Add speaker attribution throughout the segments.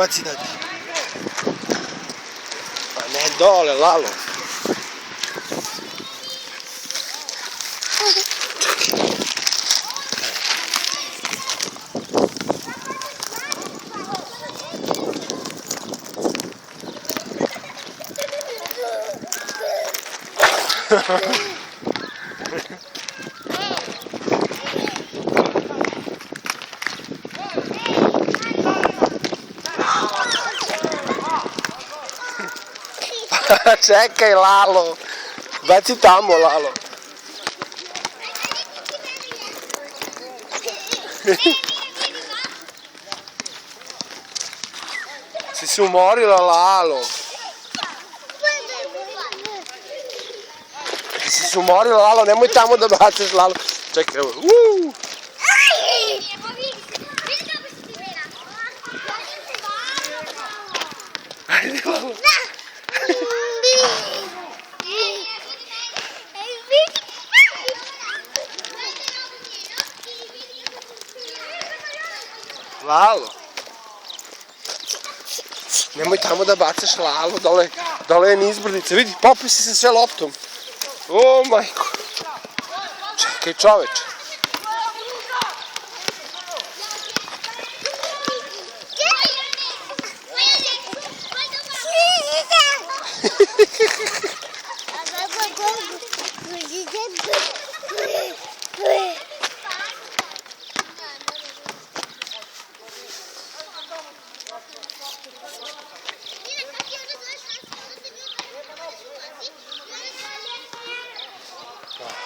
Speaker 1: Baci dalje. Pa ne dole, Lalo. Čekaj, Lalo. Baci tamo, Lalo. Si se umorila, Lalo. Si se umorila, Lalo, nemoj tamo da bacaš, Lalo. Čekaj, evo. Ajde, Lalo. Lalo. Nemoj tamo da bacaš, Lalo, dole je nizbrdica. Vidi, popio si se sve loptom. O, majko. Čekaj, čoveče.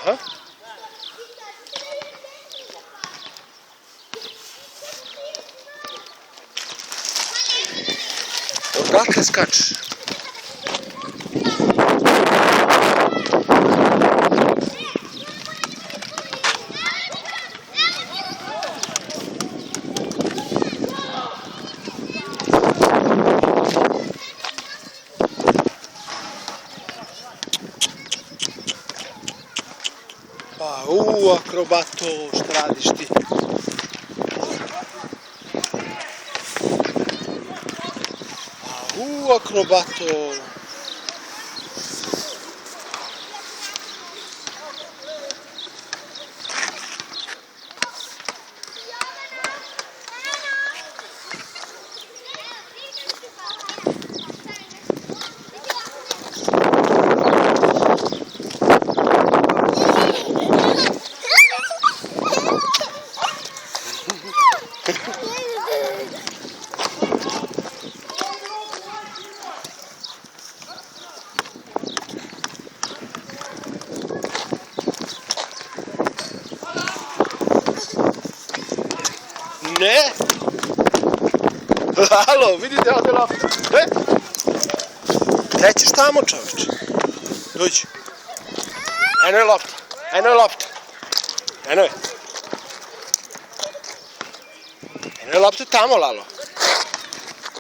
Speaker 1: Aha. Odakle skačeš? Pa, akrobato, šta radiš ti? Pa, akrobato. Ne! Lalo, vidite ovdje lopta. Gde ćeš tamo, čoveče? Dođi. Eno je lopta. Eno je lopta. Eno je. Eno je lopta tamo, Lalo.